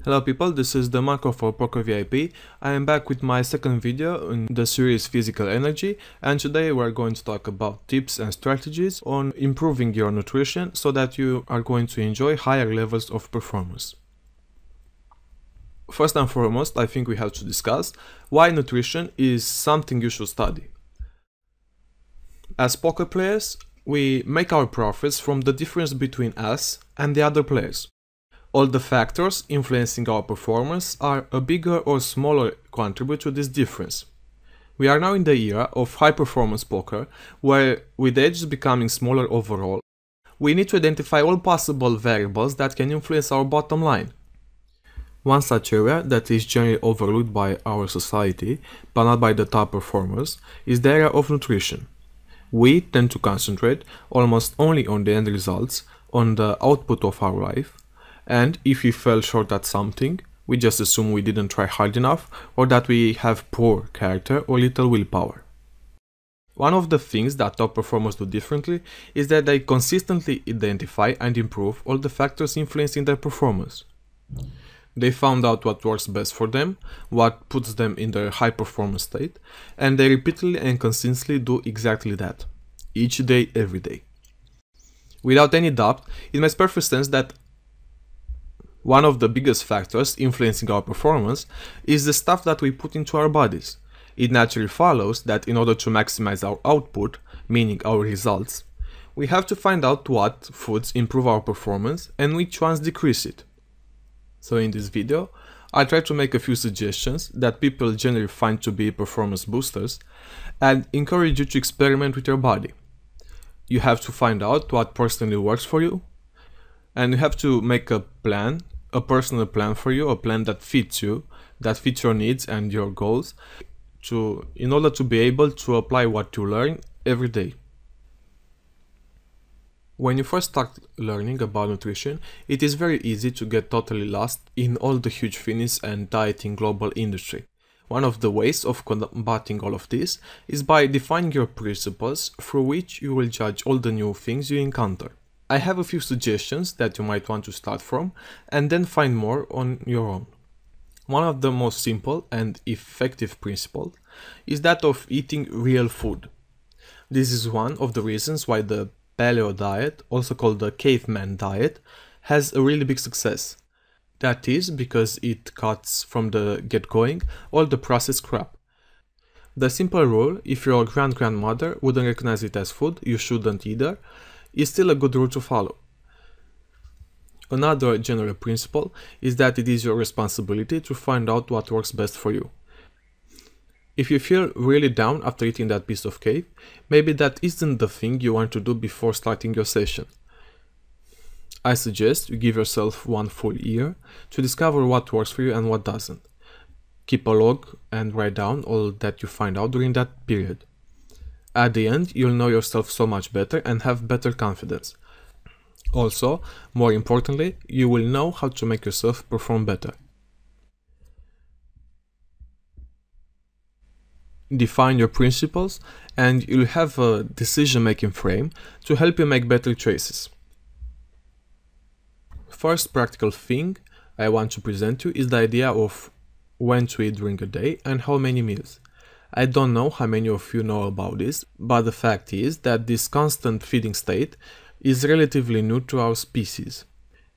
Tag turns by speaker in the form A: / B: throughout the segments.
A: Hello people, this is the Marco for Poker VIP. I am back with my second video in the series Physical Energy, and today we're going to talk about tips and strategies on improving your nutrition so that you are going to enjoy higher levels of performance. First and foremost, I think we have to discuss why nutrition is something you should study. As poker players, we make our profits from the difference between us and the other players. All the factors influencing our performance are a bigger or smaller contribute to this difference. We are now in the era of high-performance poker, where with edges becoming smaller overall, we need to identify all possible variables that can influence our bottom line. One such area that is generally overlooked by our society, but not by the top performers, is the area of nutrition. We tend to concentrate almost only on the end results, on the output of our life, and if we fell short at something, we just assume we didn't try hard enough or that we have poor character or little willpower. One of the things that top performers do differently is that they consistently identify and improve all the factors influencing their performance. They found out what works best for them, what puts them in their high performance state, and they repeatedly and consistently do exactly that, each day, every day. Without any doubt, it makes perfect sense that one of the biggest factors influencing our performance is the stuff that we put into our bodies. It naturally follows that in order to maximize our output, meaning our results, we have to find out what foods improve our performance and which ones decrease it. So in this video, I'll try to make a few suggestions that people generally find to be performance boosters and encourage you to experiment with your body. You have to find out what personally works for you, and you have to make a plan, a personal plan for you, a plan that fits you, that fits your needs and your goals, in order to be able to apply what you learn every day. When you first start learning about nutrition, it is very easy to get totally lost in all the huge fitness and dieting global industry. One of the ways of combating all of this is by defining your principles through which you will judge all the new things you encounter. I have a few suggestions that you might want to start from and then find more on your own. One of the most simple and effective principles is that of eating real food. This is one of the reasons why the paleo diet, also called the caveman diet, has a really big success. That is because it cuts from the get-going all the processed crap. The simple rule, if your grandmother wouldn't recognize it as food, you shouldn't either, is still a good rule to follow. Another general principle is that it is your responsibility to find out what works best for you. If you feel really down after eating that piece of cake, maybe that isn't the thing you want to do before starting your session. I suggest you give yourself one full year to discover what works for you and what doesn't. Keep a log and write down all that you find out during that period. At the end, you'll know yourself so much better and have better confidence. Also, more importantly, you will know how to make yourself perform better. Define your principles and you'll have a decision-making frame to help you make better choices. First practical thing I want to present to you is the idea of when to eat during a day and how many meals. I don't know how many of you know about this, but the fact is that this constant feeding state is relatively new to our species.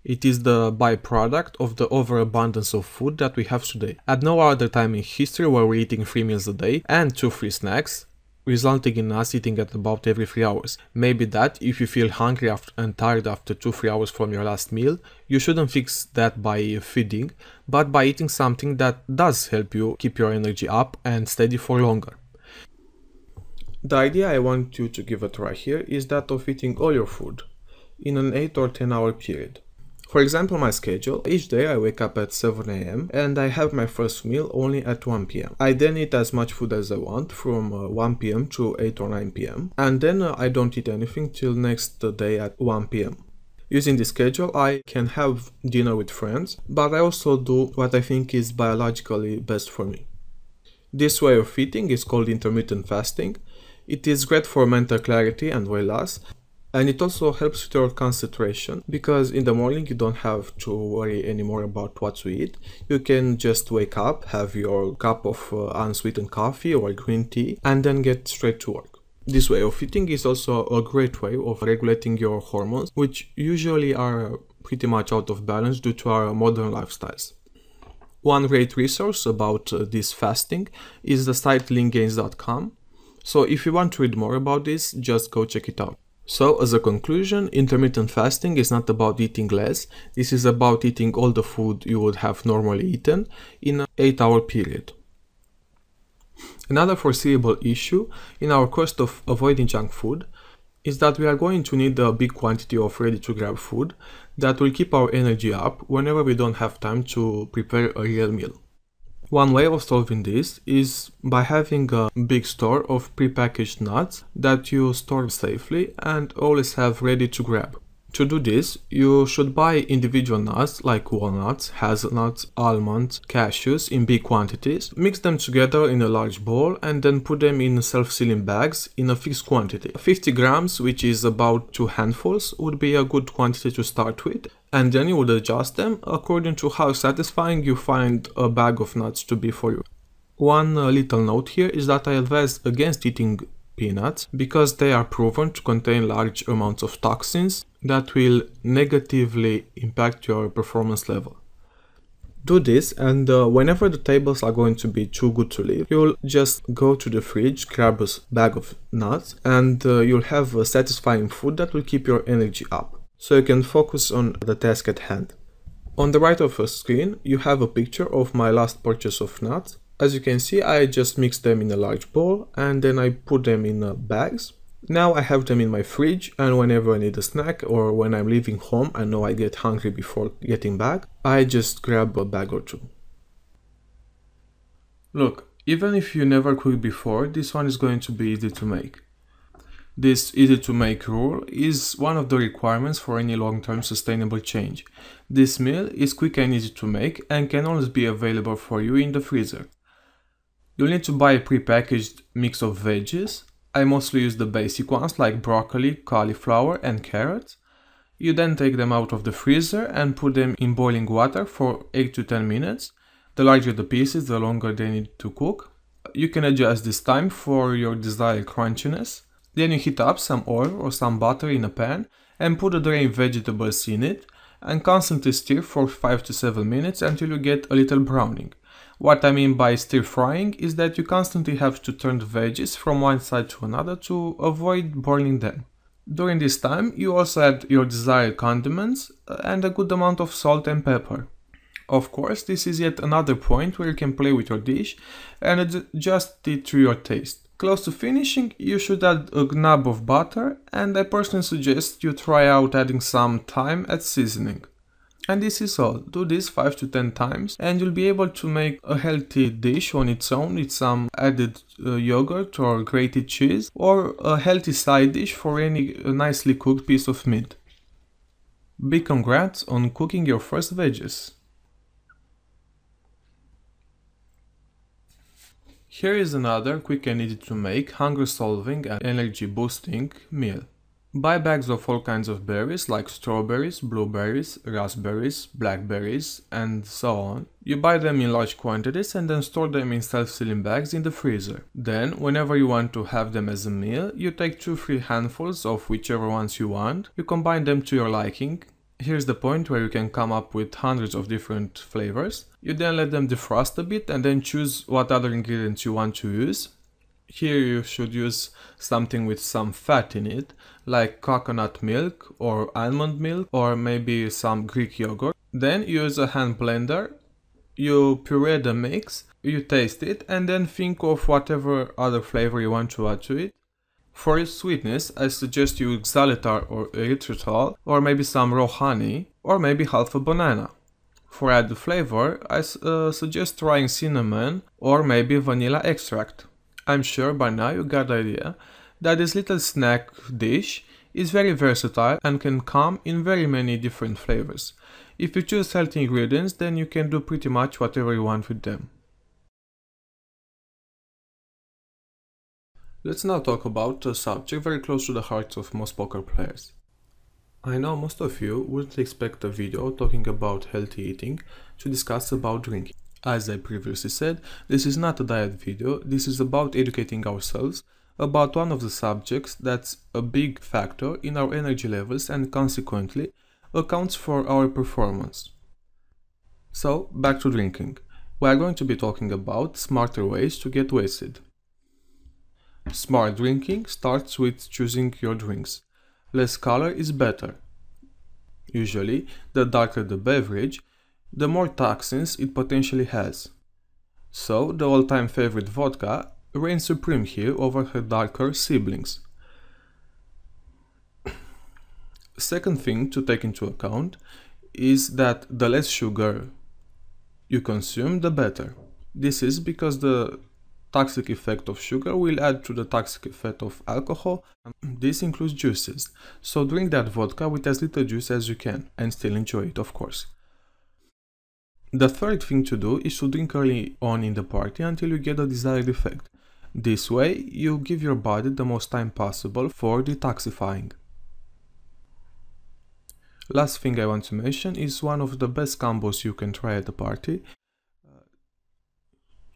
A: It is the byproduct of the overabundance of food that we have today. At no other time in history were we eating 3 meals a day and 2 free snacks, resulting in us eating at about every 3 hours. Maybe that if you feel hungry and tired after 2-3 hours from your last meal, you shouldn't fix that by feeding, but by eating something that does help you keep your energy up and steady for longer. The idea I want you to give a try here is that of eating all your food in an 8 or 10 hour period. For example, my schedule, each day I wake up at 7 AM and I have my first meal only at 1 PM. I then eat as much food as I want from 1 PM to 8 or 9 PM, and then I don't eat anything till next day at 1 PM. Using this schedule, I can have dinner with friends, but I also do what I think is biologically best for me. This way of eating is called intermittent fasting. It is great for mental clarity and weight loss, And it also helps with your concentration, because in the morning you don't have to worry anymore about what to eat. You can just wake up, have your cup of unsweetened coffee or green tea, and then get straight to work. This way of eating is also a great way of regulating your hormones, which usually are pretty much out of balance due to our modern lifestyles. One great resource about this fasting is the site leangains.com. So if you want to read more about this, just go check it out. So as a conclusion, intermittent fasting is not about eating less. This is about eating all the food you would have normally eaten in an 8-hour period. Another foreseeable issue in our quest of avoiding junk food is that we are going to need a big quantity of ready-to-grab food that will keep our energy up whenever we don't have time to prepare a real meal. One way of solving this is by having a big store of prepackaged nuts that you store safely and always have ready to grab. To do this, you should buy individual nuts like walnuts, hazelnuts, almonds, cashews in big quantities, mix them together in a large bowl and then put them in self-sealing bags in a fixed quantity. 50 grams, which is about 2 handfuls, would be a good quantity to start with, and then you would adjust them according to how satisfying you find a bag of nuts to be for you. One little note here is that I advise against eating peanuts because they are proven to contain large amounts of toxins that will negatively impact your performance level. Do this, and whenever the tables are going to be too good to leave, you'll just go to the fridge, grab a bag of nuts, and you'll have a satisfying food that will keep your energy up, so you can focus on the task at hand. On the right of the screen, you have a picture of my last purchase of nuts. As you can see, I just mixed them in a large bowl and then I put them in bags. Now I have them in my fridge, and whenever I need a snack or when I'm leaving home and know I get hungry before getting back, I just grab a bag or two. Look, even if you never cooked before, this one is going to be easy to make. This easy to make rule is one of the requirements for any long-term sustainable change. This meal is quick and easy to make and can always be available for you in the freezer. You'll need to buy a prepackaged mix of veggies. I mostly use the basic ones like broccoli, cauliflower and carrots. You then take them out of the freezer and put them in boiling water for 8 to 10 minutes. The larger the pieces, the longer they need to cook. You can adjust this time for your desired crunchiness. Then you heat up some oil or some butter in a pan and put the drained vegetables in it and constantly stir for 5 to 7 minutes until you get a little browning. What I mean by stir frying is that you constantly have to turn the veggies from one side to another to avoid burning them. During this time, you also add your desired condiments and a good amount of salt and pepper. Of course, this is yet another point where you can play with your dish and adjust it to your taste. Close to finishing, you should add a knob of butter, and I personally suggest you try out adding some thyme as seasoning. And this is all. Do this 5 to 10 times and you'll be able to make a healthy dish on its own with some added yogurt or grated cheese, or a healthy side dish for any nicely cooked piece of meat. Big congrats on cooking your first veggies! Here is another quick and easy to make, hunger solving and energy boosting meal. Buy bags of all kinds of berries like strawberries, blueberries, raspberries, blackberries, and so on. You buy them in large quantities and then store them in self-sealing bags in the freezer. Then, whenever you want to have them as a meal, you take 2-3 handfuls of whichever ones you want. You combine them to your liking. Here's the point where you can come up with hundreds of different flavors. You then let them defrost a bit and then choose what other ingredients you want to use. Here you should use something with some fat in it, like coconut milk or almond milk or maybe some Greek yogurt. Then use a hand blender, you puree the mix, you taste it and then think of whatever other flavor you want to add to it. For its sweetness, I suggest you use xylitol or erythritol or maybe some raw honey or maybe half a banana. For added flavor, I suggest trying cinnamon or maybe vanilla extract. I'm sure by now you got the idea that this little snack dish is very versatile and can come in very many different flavors. If you choose healthy ingredients, then you can do pretty much whatever you want with them. Let's now talk about a subject very close to the hearts of most poker players. I know most of you wouldn't expect a video talking about healthy eating to discuss about drinking. As I previously said, this is not a diet video, this is about educating ourselves about one of the subjects that's a big factor in our energy levels and consequently accounts for our performance. So, back to drinking. We are going to be talking about smarter ways to get wasted. Smart drinking starts with choosing your drinks. Less color is better. Usually, the darker the beverage, the more toxins it potentially has. So, the all-time favorite vodka reigns supreme here over her darker siblings. Second thing to take into account is that the less sugar you consume, the better. This is because the toxic effect of sugar will add to the toxic effect of alcohol. This includes juices, so drink that vodka with as little juice as you can and still enjoy it, of course. The third thing to do is to drink early on in the party until you get the desired effect. This way, you give your body the most time possible for detoxifying. Last thing I want to mention is one of the best combos you can try at the party.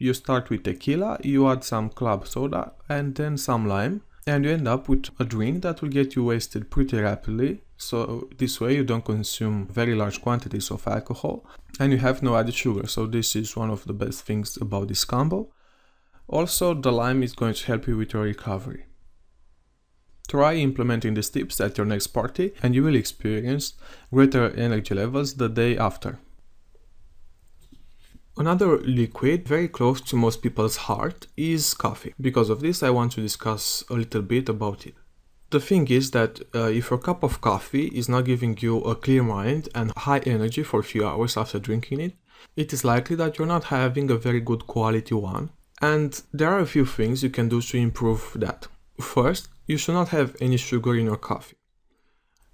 A: You start with tequila, you add some club soda and then some lime, and you end up with a drink that will get you wasted pretty rapidly. So this way you don't consume very large quantities of alcohol and you have no added sugar. So this is one of the best things about this combo. Also, the lime is going to help you with your recovery. Try implementing these tips at your next party and you will experience greater energy levels the day after. Another liquid very close to most people's heart is coffee. Because of this, I want to discuss a little bit about it. The thing is that if your cup of coffee is not giving you a clear mind and high energy for a few hours after drinking it, it is likely that you're not having a very good quality one. And there are a few things you can do to improve that. First, you should not have any sugar in your coffee.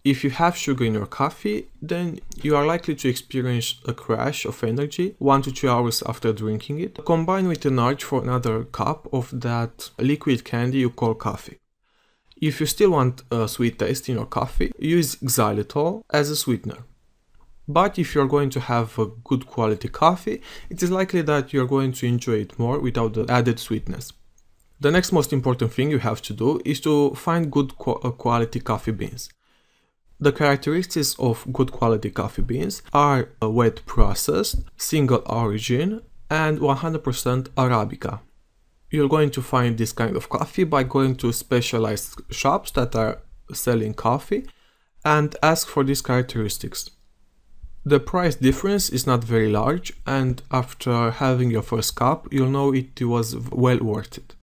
A: If you have sugar in your coffee, then you are likely to experience a crash of energy 1 to 2 hours after drinking it, combined with an urge for another cup of that liquid candy you call coffee. If you still want a sweet taste in your coffee, use xylitol as a sweetener. But if you're going to have a good quality coffee, it is likely that you're going to enjoy it more without the added sweetness. The next most important thing you have to do is to find good quality coffee beans. The characteristics of good quality coffee beans are wet processed, single origin, and 100% Arabica. You're going to find this kind of coffee by going to specialized shops that are selling coffee and ask for these characteristics. The price difference is not very large, and after having your first cup, you'll know it was well worth it.